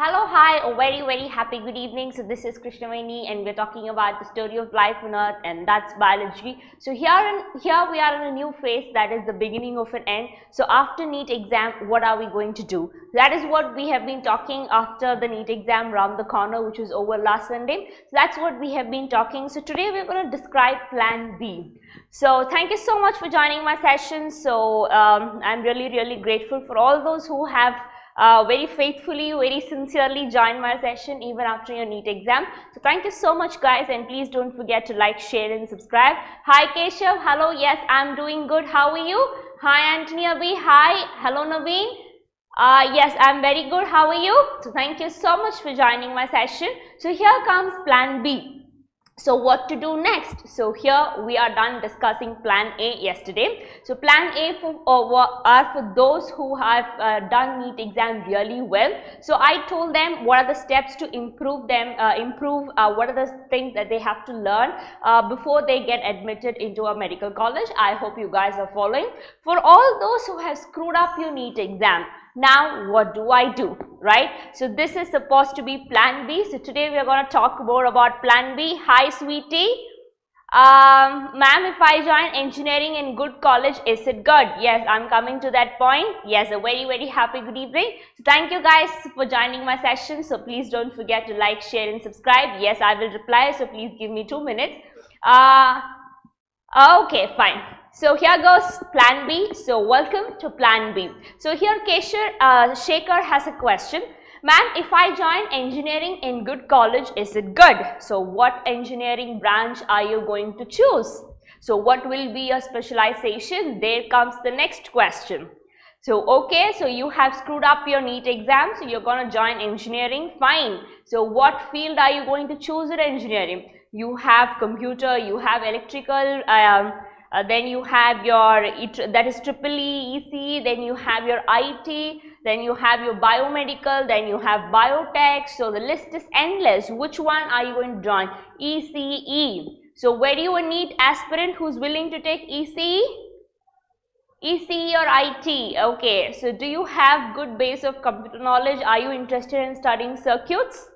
Hello, hi, a very happy good evening. So this is Krishnaveni and we're talking about the story of life on earth, and that's biology. So here we are in a new phase, that is the beginning of an end. So after NEET exam, what are we going to do? That is what we have been talking after the NEET exam round the corner, which was over last Sunday. So that's what we have been talking. So today we're going to describe plan B. So thank you so much for joining my session. So I'm really grateful for all those who have very faithfully, very sincerely joined my session even after your NEET exam. So thank you so much guys, and please don't forget to like, share and subscribe. Hi Keshav, hello, yes I'm doing good, how are you? Hi Anthony Abhi, hi, hello Naveen. Yes, I'm very good, how are you? So thank you so much for joining my session. So here comes plan B. So what to do next? So here we are done discussing plan A yesterday. So plan A are for those who have done NEET exam really well. So I told them what are the steps to improve them, what are the things that they have to learn before they get admitted into a medical college. I hope you guys are following. For all those who have screwed up your NEET exam, now what do I do, right? So this is supposed to be plan B. So today we are going to talk more about plan B. Hi sweetie. Ma'am, if I join engineering in good college, is it good? Yes, I'm coming to that point. Yes, a very happy good evening. So thank you guys for joining my session. So please don't forget to like, share and subscribe. Yes, I will reply. So please give me 2 minutes. Okay, fine. So here goes plan B. So welcome to plan B. So here Shekhar has a question. Ma'am, if I join engineering in good college, is it good? So what engineering branch are you going to choose? So what will be your specialization? There comes the next question. So okay, so you have screwed up your NEET exam, so you're going to join engineering, fine. So what field are you going to choose in engineering? You have computer, you have electrical, then you have your, that is EEE, ECE, then you have your IT, then you have your biomedical, then you have biotech. So the list is endless. Which one are you going to join? ECE. So were you a NEET aspirant who's willing to take ECE? ECE or IT? Okay. So do you have good base of computer knowledge? Are you interested in studying circuits?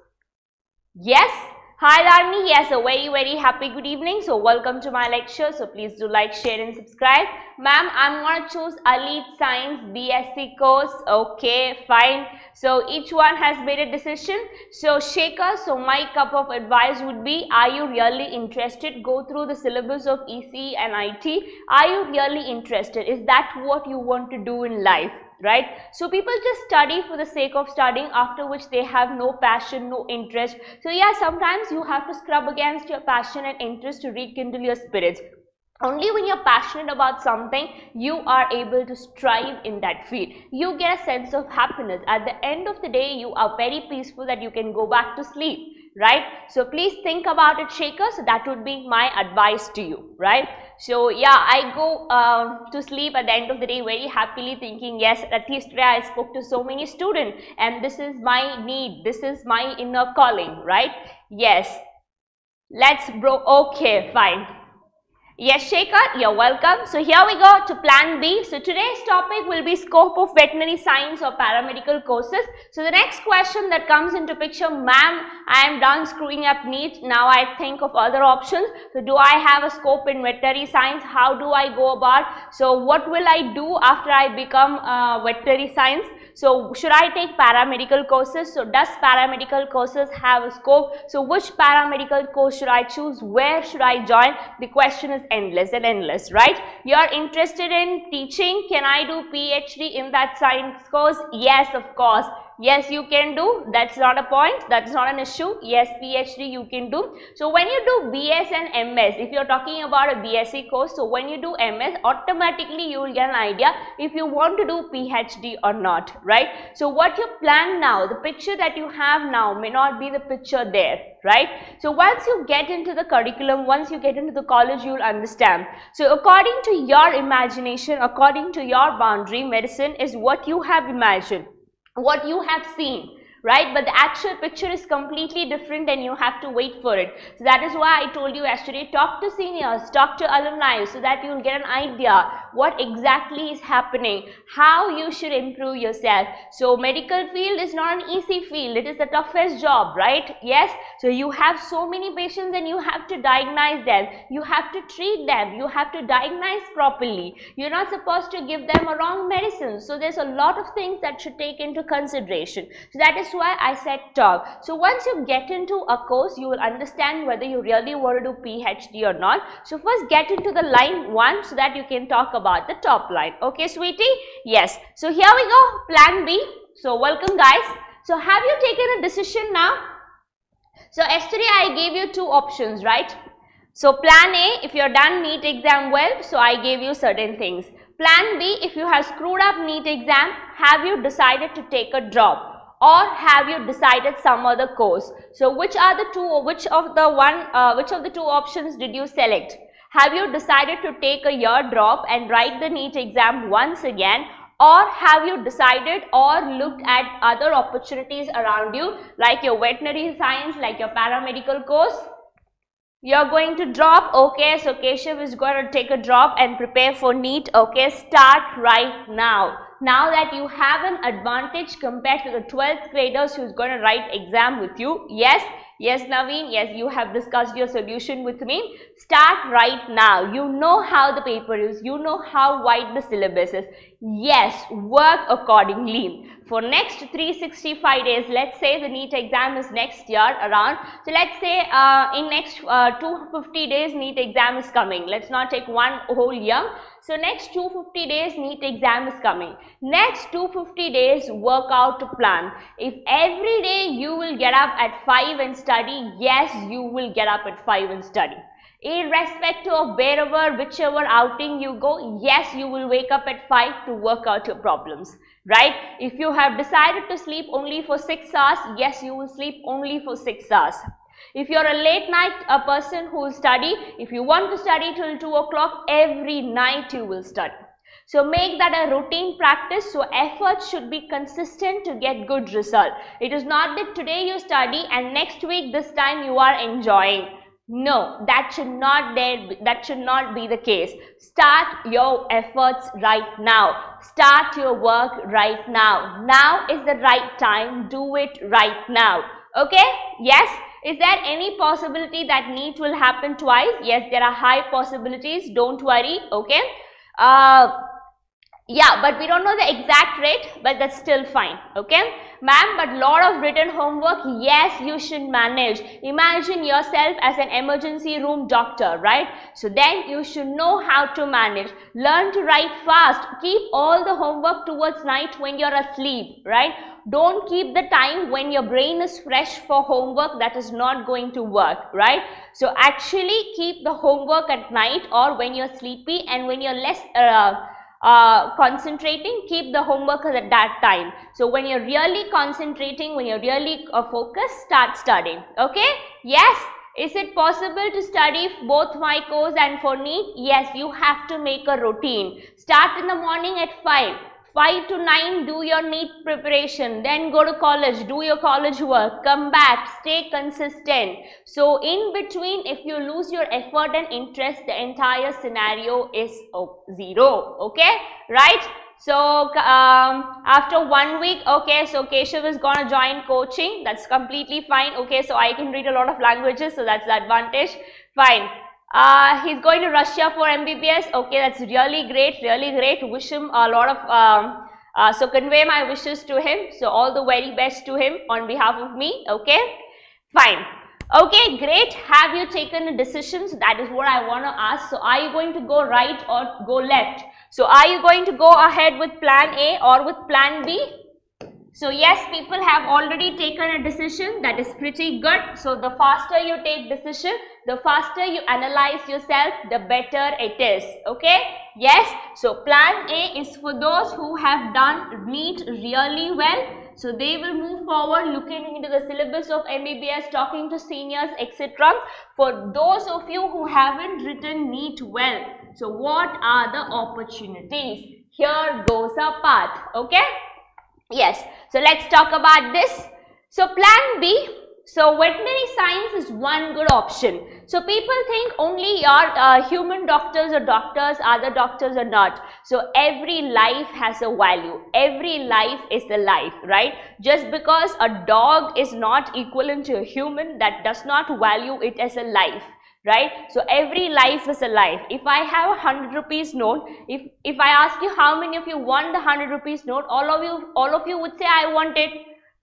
Yes. Hi Larni, yes, a very happy good evening. So welcome to my lecture. So please do like, share and subscribe. Ma'am, I'm going to choose Elite Science BSc course. Okay, fine. So each one has made a decision. So Shekhar, so my cup of advice would be, are you really interested? Go through the syllabus of ECE and IT. Are you really interested? Is that what you want to do in life? Right? So people just study for the sake of studying, after which they have no passion, no interest. So yeah, sometimes you have to scrub against your passion and interest to rekindle your spirits. Only when you're passionate about something, you are able to strive in that field. You get a sense of happiness. At the end of the day, you are very peaceful that you can go back to sleep, right? So please think about it, Shekhar. So that would be my advice to you, right? So yeah, I go to sleep at the end of the day very happily, thinking, yes, at least today I spoke to so many students and this is my need, this is my inner calling, right? Yes, let's okay, fine. Yes, Shekhar, you're welcome. So here we go to plan B. So today's topic will be scope of veterinary science or paramedical courses. So the next question that comes into picture, ma'am, I am done screwing up NEET. Now I think of other options. So do I have a scope in veterinary science? How do I go about? So what will I do after I become veterinary science? So should I take paramedical courses? So does paramedical courses have a scope? So which paramedical course should I choose? Where should I join? The question is endless and endless, right? You are interested in teaching. Can I do PhD in that science course? Yes, of course. Yes, you can do. That's not a point. That's not an issue. Yes, PhD you can do. So when you do BS and MS, if you're talking about a BSc course, so when you do MS, automatically you will get an idea if you want to do PhD or not, right? So what you plan now, the picture that you have now may not be the picture there, right? So once you get into the curriculum, once you get into the college, you will understand. So according to your imagination, according to your boundary, medicine is what you have imagined, what you have seen, right? But the actual picture is completely different and you have to wait for it. So that is why I told you yesterday, talk to seniors, talk to alumni so that you will get an idea what exactly is happening, how you should improve yourself. So medical field is not an easy field, it is the toughest job, right? Yes, so you have so many patients and you have to diagnose them, you have to treat them, you have to diagnose properly, you're not supposed to give them a wrong medicine. So there's a lot of things that should take into consideration. So that is why I said top. So once you get into a course, you will understand whether you really want to do PhD or not. So first get into the line 1 so that you can talk about the top line. Okay, sweetie? Yes. So here we go, plan B. So welcome guys. So have you taken a decision now? So yesterday I gave you 2 options, right? So plan A, if you're done NEET exam well, so I gave you certain things. Plan B, if you have screwed up NEET exam, have you decided to take a drop? Or have you decided some other course? So which are the two, which of the 2 options did you select? Have you decided to take a year drop and write the NEET exam once again? Or have you decided or looked at other opportunities around you, like your veterinary science, like your paramedical course? You're going to drop, okay, so Keshav is going to take a drop and prepare for NEET, okay, start right now. Now that you have an advantage compared to the 12th graders who's going to write exam with you, yes, Naveen, yes, you have discussed your solution with me. Start right now. You know how the paper is, you know how wide the syllabus is. Yes, work accordingly. For next 365 days, let's say the NEET exam is next year around. So let's say in next 250 days NEET exam is coming. Let's not take one whole year. So next 250 days NEET exam is coming. Next 250 days work out a plan. If every day you will get up at 5 and study, yes, you will get up at 5 and study. Irrespective of whichever outing you go, yes, you will wake up at 5 to work out your problems, right? If you have decided to sleep only for 6 hours, yes, you will sleep only for 6 hours. If you're a late night person who will study, if you want to study till 2 o'clock, every night you will study. So make that a routine practice, so effort should be consistent to get good result. It is not that today you study and next week this time you are enjoying. No, that should not be the case. Start your efforts right now. Start your work right now. Now is the right time. Do it right now. Okay? Yes? Is there any possibility that NEET will happen twice? Yes, there are high possibilities. Don't worry. Okay? Yeah, but we don't know the exact rate, but that's still fine. Okay? Ma'am, but lot of written homework, yes, you should manage. Imagine yourself as an emergency room doctor, right? So then you should know how to manage. Learn to write fast. Keep all the homework towards night when you're asleep, right? Don't keep the time when your brain is fresh for homework. That is not going to work, right? So actually keep the homework at night or when you're sleepy, and when you're less concentrating, keep the homework at that time. So when you're really concentrating, when you're really focused, start studying. Okay? Yes? Is it possible to study both my course and for NEET? Yes, you have to make a routine. Start in the morning at 5 to 9, do your NEET preparation, then go to college, do your college work, come back, stay consistent. So in between, if you lose your effort and interest, the entire scenario is zero. Okay, right? So after 1 week, okay, so Keshav is gonna join coaching. That's completely fine. Okay, so I can read a lot of languages, so that's the advantage. Fine. He's going to Russia for MBBS. Okay, that's really great, really great. Wish him a lot of, so convey my wishes to him. So all the very best to him on behalf of me. Okay, fine. Okay, great. Have you taken a decision? So that is what I want to ask. So are you going to go right or go left? So are you going to go ahead with plan A or with plan B? So yes, people have already taken a decision. That is pretty good. So the faster you take decision, the faster you analyze yourself, the better it is. Okay? Yes. So plan A is for those who have done NEET really well. So they will move forward looking into the syllabus of MBBS, talking to seniors, etc. For those of you who haven't written NEET well, so what are the opportunities? Here goes a path. Okay? Yes. So let's talk about this. So plan B. So veterinary science is one good option. So people think only your human doctors or doctors, other doctors are not. So every life has a value. Every life is a life, right? Just because a dog is not equivalent to a human, that does not value it as a life. Right? So every life is a life. If I have 100 rupees note, if I ask you how many of you want the 100 rupees note, all of you would say I want it.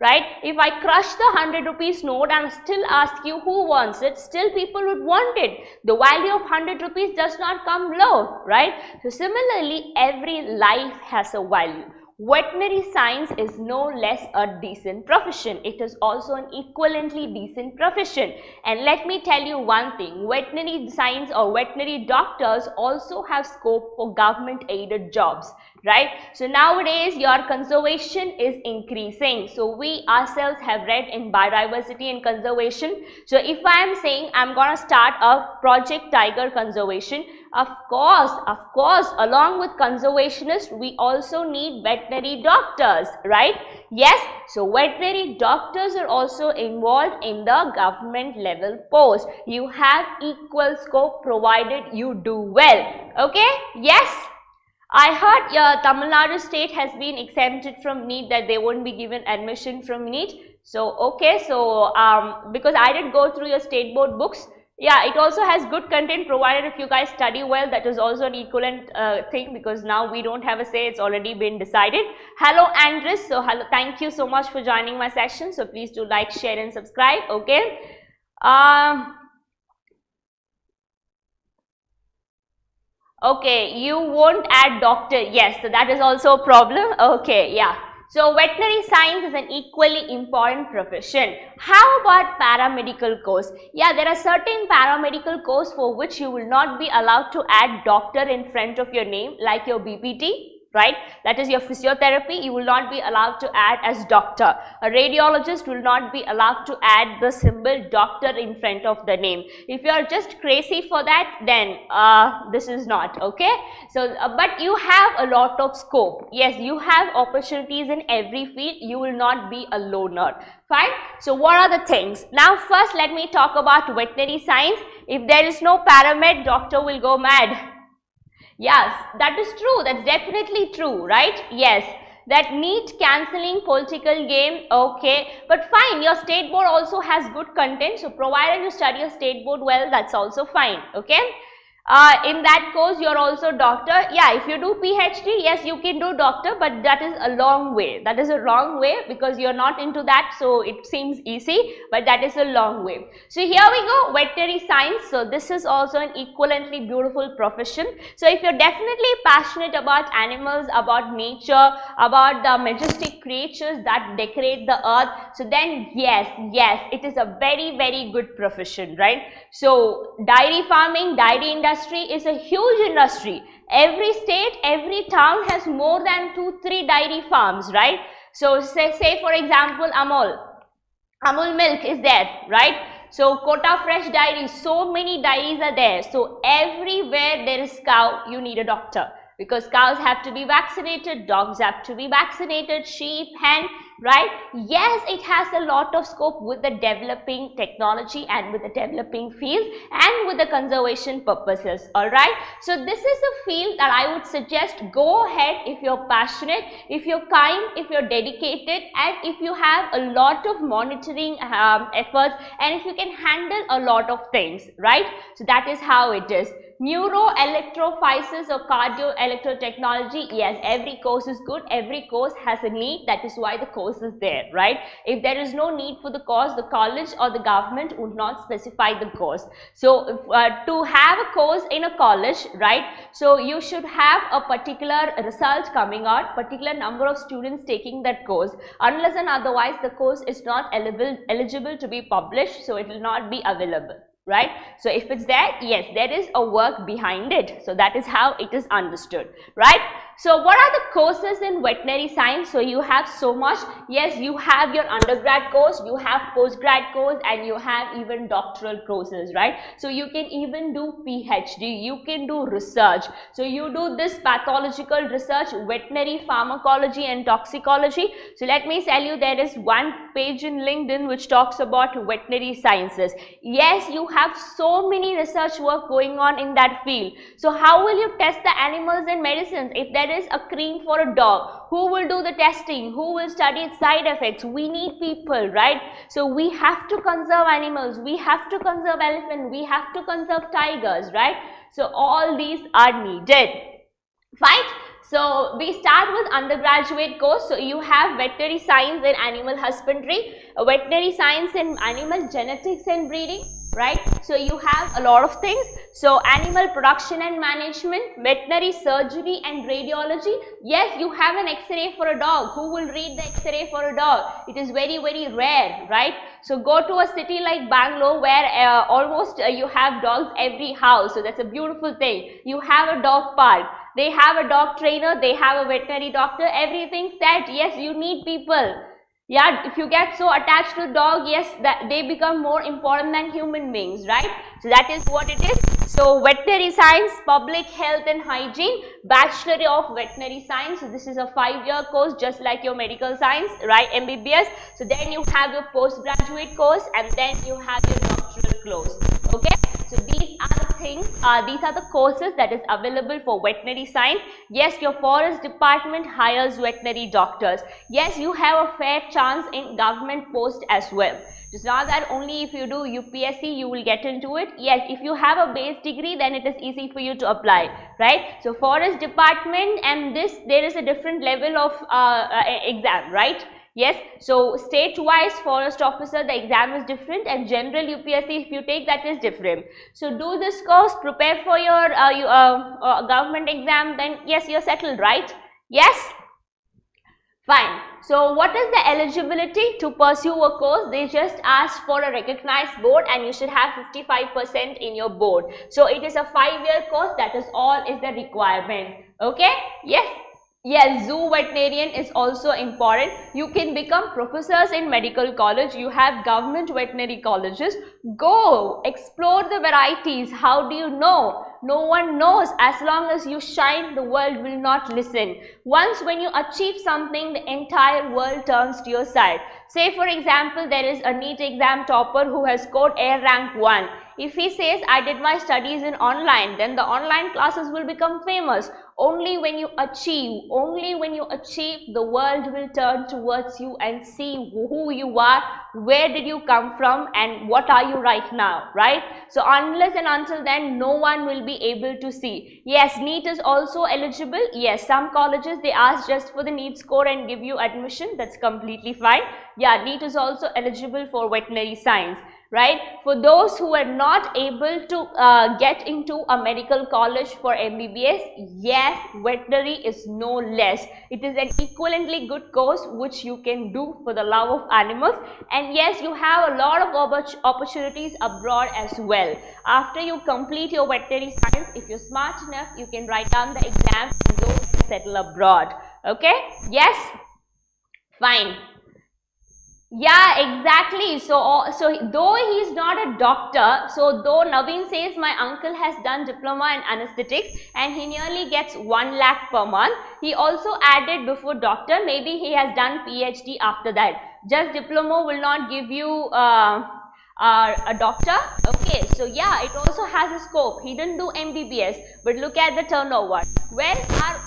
Right? If I crush the 100 rupees note and still ask you who wants it, still people would want it. The value of 100 rupees does not come low, right? So similarly, every life has a value. Veterinary science is no less a decent profession. It is also an equivalently decent profession. And let me tell you one thing, veterinary science or veterinary doctors also have scope for government aided jobs, right? So nowadays your conservation is increasing. So we ourselves have read in biodiversity and conservation. So if I am saying I'm going to start a project tiger conservation, of course, along with conservationists, we also need veterinary doctors, right? Yes, so veterinary doctors are also involved in the government level post. You have equal scope provided you do well, okay? Yes, I heard your Tamil Nadu state has been exempted from NEET, that they won't be given admission from NEET. So, okay, so because I did go through your state board books, yeah, it also has good content provided if you guys study well. That is also an equivalent thing, because now we don't have a say, it's already been decided. Hello Andres, so hello, thank you so much for joining my session. So please do like, share and subscribe, okay. Okay, you won't add doctor, yes, so that is also a problem, okay, yeah. So veterinary science is an equally important profession. How about paramedical course? Yeah, there are certain paramedical course for which you will not be allowed to add doctor in front of your name, like your BPT. Right? That is your physiotherapy, you will not be allowed to add as doctor. A radiologist will not be allowed to add the symbol doctor in front of the name. If you are just crazy for that, then this is not, okay? So, but you have a lot of scope. Yes, you have opportunities in every field, you will not be a loner. Fine? So, what are the things? Now, first let me talk about veterinary science. If there is no paramed, doctor will go mad. Yes, that is true. That's definitely true, right? Yes, that NEET cancelling political game, okay. But fine, your state board also has good content. So, provided you study your state board well, that's also fine, okay. In that course, you're also doctor. Yeah, if you do PhD, yes, you can do doctor, but that is a long way. That is a long way because you're not into that, so it seems easy, but that is a long way. So here we go, veterinary science. So this is also an equivalently beautiful profession. So if you're definitely passionate about animals, about nature, about the majestic creatures that decorate the earth, so then yes, it is a very, very good profession, right? So dairy farming, dairy industry is a huge industry. Every state, every town has more than 2-3 dairy farms, right? So say for example Amul milk is there, right? So Kota fresh dairy, so many dairies are there. So everywhere there is cow, you need a doctor, because cows have to be vaccinated, dogs have to be vaccinated, sheep, hen, right? Yes, it has a lot of scope with the developing technology and with the developing fields and with the conservation purposes, all right? So this is a field that I would suggest go ahead if you're passionate, if you're kind, if you're dedicated, and if you have a lot of monitoring efforts, and if you can handle a lot of things, right? So that is how it is. Neuro, electrophysis or cardio electrotechnology, yes, every course is good, every course has a need, that is why the course is there, right? If there is no need for the course, the college or the government would not specify the course. So to have a course in a college, right, so you should have a particular result coming out, particular number of students taking that course. Unless and otherwise the course is not eligible to be published, so it will not be available. Right? So if it's there, yes, there is a work behind it. So that is how it is understood, right? So what are the courses in veterinary science? So you have so much. Yes, you have your undergrad course, you have postgrad course, and you have even doctoral courses, right? So you can even do PhD, you can do research. So you do this pathological research, veterinary pharmacology and toxicology. So let me tell you, there is one page in LinkedIn which talks about veterinary sciences. Yes, you have so many research work going on in that field. So how will you test the animals and medicines? If there is a cream for a dog, who will do the testing? Who will study its side effects? We need people, right? So we have to conserve animals, we have to conserve elephants, we have to conserve tigers, right? So all these are needed. Fine. So we start with undergraduate course. So you have veterinary science in animal husbandry, veterinary science in animal genetics and breeding, right? So you have a lot of things. So animal production and management, veterinary surgery and radiology. Yes, you have an X-ray for a dog. Who will read the X-ray for a dog? It is very, very rare, right? So go to a city like Bangalore where almost you have dogs every house. So that's a beautiful thing. You have a dog park. They have a dog trainer, they have a veterinary doctor, everything set. Yes, you need people. Yeah, if you get so attached to dog, yes, that they become more important than human beings, right? So that is what it is. So veterinary science, public health and hygiene, Bachelor of Veterinary Science. So this is a 5-year course just like your medical science, right? MBBS. So then you have your postgraduate course and then you have your doctoral course. Okay, so these are the things, these are the courses that is available for veterinary science. Yes, your forest department hires veterinary doctors. Yes, you have a fair chance in government post as well. It's not that only if you do UPSC you will get into it. Yes, if you have a base degree then it is easy for you to apply, right? So forest department and this, there is a different level of exam, right? Yes, so state-wise forest officer, the exam is different, and general UPSC if you take, that is different. So do this course, prepare for your government exam, then yes, you're settled, right? Yes? Fine. So what is the eligibility to pursue a course? They just ask for a recognized board and you should have 55% in your board. So it is a 5-year course, that is all is the requirement. Okay? Yes? Yes, zoo veterinarian is also important. You can become professors in medical college. You have government veterinary colleges. Go, explore the varieties. How do you know? No one knows. As long as you shine, the world will not listen. Once when you achieve something, the entire world turns to your side. Say for example, there is a NEET exam topper who has scored Air Rank 1. If he says, I did my studies in online, then the online classes will become famous. Only when you achieve, the world will turn towards you and see who you are, where did you come from, and what are you right now, right? So unless and until then, no one will be able to see. Yes, NEET is also eligible. Yes, some colleges, they ask just for the NEET score and give you admission. That's completely fine. Yeah, NEET is also eligible for veterinary science. Right? For those who are not able to get into a medical college for MBBS, yes, veterinary is no less. It is an equivalently good course which you can do for the love of animals, and yes, you have a lot of opportunities abroad as well. After you complete your veterinary science, if you're smart enough, you can write down the exam and go and settle abroad. Okay? Yes? Fine. Yeah, exactly. So though he is not a doctor, so though Naveen says my uncle has done diploma in anesthetics and he nearly gets 1 lakh per month, he also added before doctor, maybe he has done PhD after that. Just diploma will not give you a doctor. Okay, so yeah, it also has a scope. He didn't do MBBS, but look at the turnover. Well,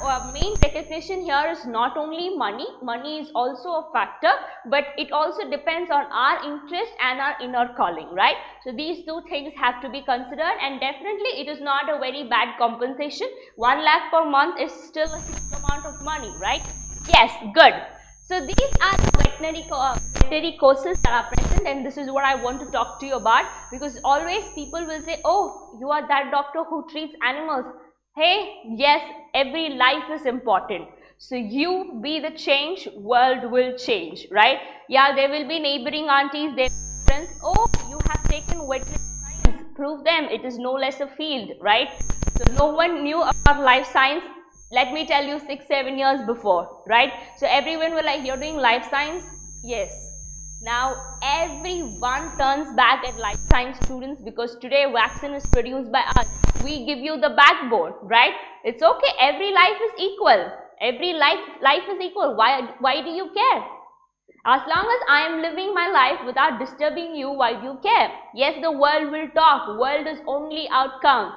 our main recognition here is not only money. Money is also a factor, but it also depends on our interest and our inner calling, right? So these two things have to be considered, and definitely it is not a very bad compensation. 1 lakh per month is still a huge amount of money, right? Yes, good. So these are the veterinary courses that are present, and this is what I want to talk to you about, because always people will say, oh, you are that doctor who treats animals. Hey, yes, every life is important. So you be the change, world will change, right? Yeah, there will be neighboring aunties, their friends, oh, you have taken veterinary science, prove them, it is no less a field, right? So no one knew about life science Let me tell you 6-7 years before, right? So everyone were like, you're doing life science? Yes. Now everyone turns back at life science students because today vaccine is produced by us. We give you the backbone, right? It's okay. Every life is equal. Every life is equal. Why do you care? As long as I am living my life without disturbing you, why do you care? Yes, the world will talk. World is only outcome.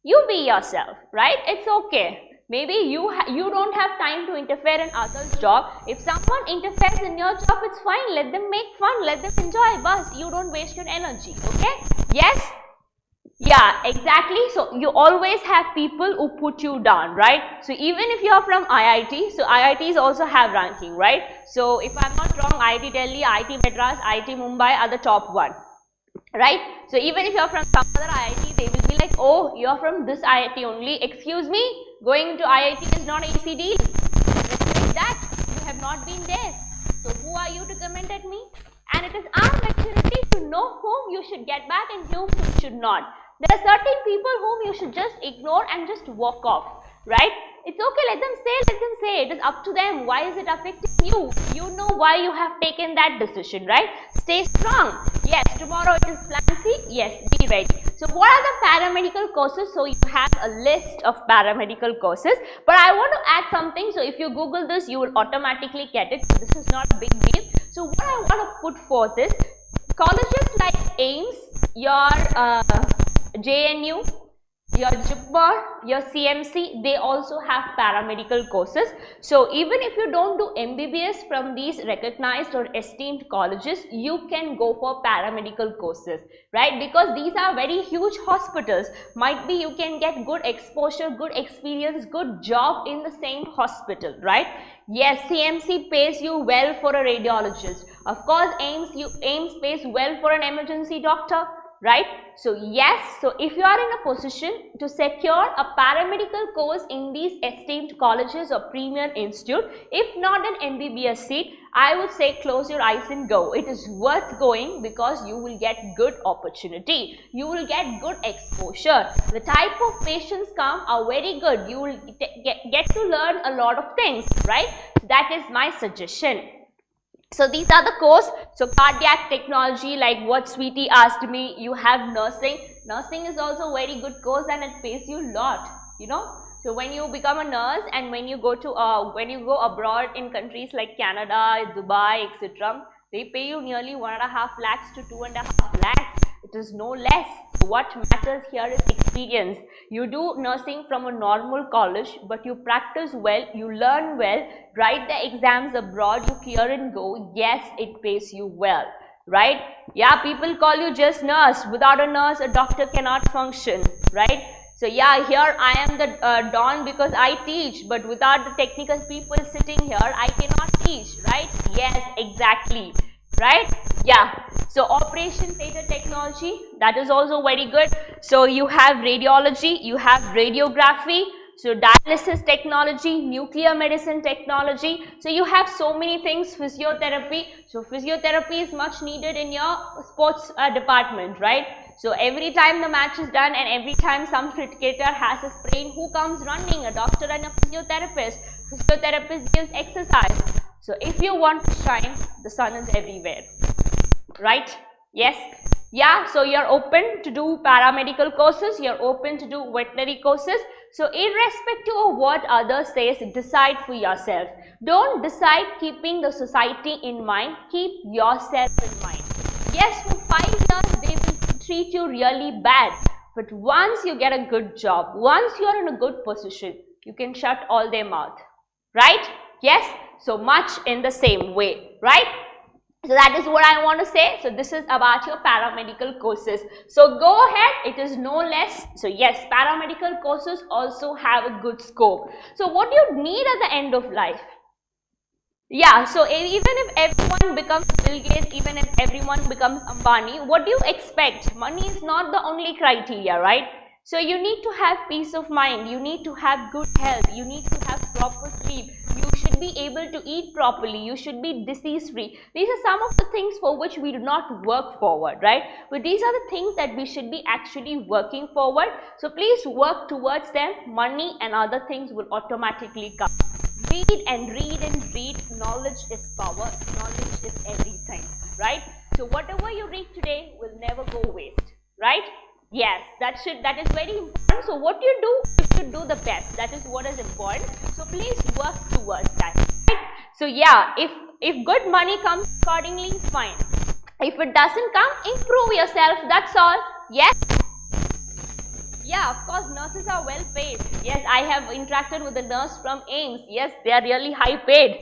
You be yourself, right? It's okay. Maybe you don't have time to interfere in others' job. If someone interferes in your job, it's fine. Let them make fun. Let them enjoy. Bus, you don't waste your energy. Okay? Yes? Yeah, exactly. So you always have people who put you down, right? So even if you are from IIT, so IITs also have ranking, right? So if I'm not wrong, IIT Delhi, IIT Madras, IIT Mumbai are the top one, right? So even if you're from some other IIT, they will be like, oh, you're from this IIT only. Excuse me, going to IIT is not easy deal. Respect that. You have not been there. So who are you to comment at me? And it is our maturity to know whom you should get back and whom you should not. There are certain people whom you should just ignore and just walk off, right? It's okay, let them say, it is up to them. Why is it affecting you? You know why you have taken that decision, right? Stay strong. Yes, tomorrow it is plan C. Yes, be ready. So what are the paramedical courses? So you have a list of paramedical courses, but I want to add something. So if you Google this, you will automatically get it. So this is not a big deal. So what I want to put forth is colleges like AIIMS, your JNU, your JEE, your CMC, they also have paramedical courses. So even if you don't do MBBS from these recognized or esteemed colleges, you can go for paramedical courses, right? Because these are very huge hospitals. Might be you can get good exposure, good experience, good job in the same hospital, right? Yes, CMC pays you well for a radiologist. Of course, AIIMS pays well for an emergency doctor, right? So yes, so if you are in a position to secure a paramedical course in these esteemed colleges or premier institute, if not an MBBS seat, I would say close your eyes and go. It is worth going because you will get good opportunity. You will get good exposure. The type of patients come are very good. You will get to learn a lot of things, right? That is my suggestion. So these are the course. So cardiac technology, like what Sweetie asked me, you have nursing. Nursing is also a very good course and it pays you a lot, you know. So when you become a nurse and when you go to when you go abroad in countries like Canada, Dubai, etc., they pay you nearly 1.5 lakhs to 2.5 lakhs. It is no less. What matters here is experience. You do nursing from a normal college, but you practice well, you learn well, write the exams abroad, you clear and go. Yes, it pays you well, right? Yeah, people call you just nurse. Without a nurse, a doctor cannot function, right? So yeah, here I am the Don because I teach, but without the technical people sitting here, I cannot teach, right? Yes, exactly, right? Yeah. So operation theatre technology, that is also very good. So you have radiology, you have radiography, so dialysis technology, nuclear medicine technology. So you have so many things, physiotherapy. So physiotherapy is much needed in your sports department, right? So every time the match is done and every time some cricketer has a sprain, who comes running? A doctor and a physiotherapist. Physiotherapist gives exercise. So if you want to shine, the sun is everywhere, right? Yes. Yeah, so you're open to do paramedical courses, you're open to do veterinary courses. So irrespective of what others say, decide for yourself. Don't decide keeping the society in mind, keep yourself in mind. Yes, for 5 years they will treat you really bad, but once you get a good job, once you are in a good position, you can shut all their mouth, right? Yes, so much in the same way, right? So that is what I want to say. So this is about your paramedical courses. So go ahead, it is no less. So yes, paramedical courses also have a good scope. So what do you need at the end of life? Yeah, so even if everyone becomes Bill Gates, even if everyone becomes Ambani, what do you expect? Money is not the only criteria, right? So you need to have peace of mind, you need to have good health, you need to have proper sleep, you should be able able to eat properly, you should be disease free. These are some of the things for which we do not work forward, right? But these are the things that we should be actually working forward. So please work towards them. Money and other things will automatically come. Read and read and read. Knowledge is power. Knowledge is everything, right? So whatever you read today will never go waste, right? Yes, that is very important. So what you should do the best. That is what is important. So please work towards that, right? So yeah, if good money comes accordingly, fine. If it doesn't come, improve yourself. That's all. Yes. Yeah, of course, nurses are well paid. Yes, I have interacted with a nurse from AIMS. Yes, they are really high paid.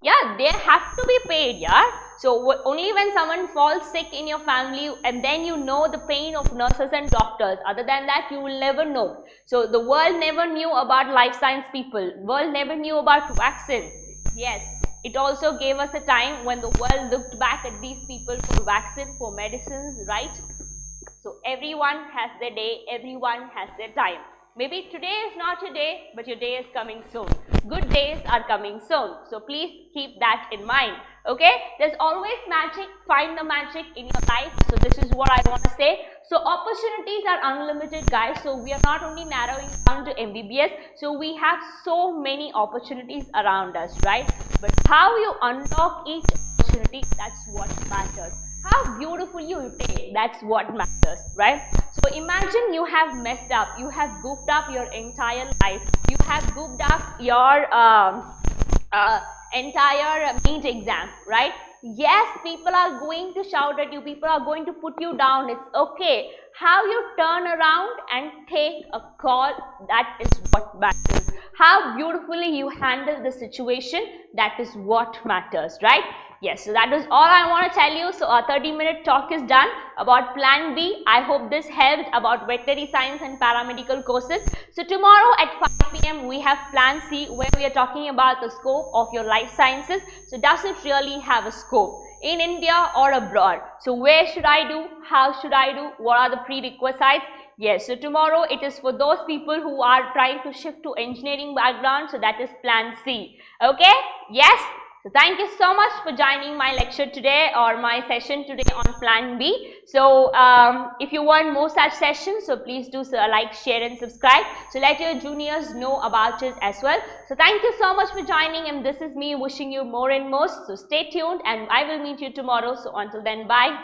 Yeah, they have to be paid, yeah. So only when someone falls sick in your family, and then you know the pain of nurses and doctors. Other than that, you will never know. So the world never knew about life science people. World never knew about vaccine. Yes, it also gave us a time when the world looked back at these people for vaccine, for medicines, right? So everyone has their day, everyone has their time. Maybe today is not your day, but your day is coming soon. Good days are coming soon. So please keep that in mind. Okay? There's always magic. Find the magic in your life. So this is what I want to say. So opportunities are unlimited, guys. So we are not only narrowing down to MBBS. So we have so many opportunities around us, right? But how you unlock each opportunity, that's what matters. How beautiful you take, that's what matters, right? So imagine you have messed up, you have goofed up your entire life, you have goofed up your entire NEET exam, right? Yes, people are going to shout at you, people are going to put you down, it's okay. How you turn around and take a call, that is what matters. How beautifully you handle the situation, that is what matters, right? Yes, so that is all I want to tell you. So our 30-minute talk is done about Plan B. I hope this helped about veterinary science and paramedical courses. So tomorrow at 5 p.m. we have Plan C, where we are talking about the scope of your life sciences. So does it really have a scope in India or abroad? So where should I do? How should I do? What are the prerequisites? Yes, so tomorrow it is for those people who are trying to shift to engineering background. So that is Plan C. Okay? Yes? So thank you so much for joining my lecture today or my session today on Plan B. So if you want more such sessions, so please do like, share and subscribe. So let your juniors know about it as well. So thank you so much for joining, and this is me wishing you more and more. So stay tuned and I will meet you tomorrow. So until then, bye.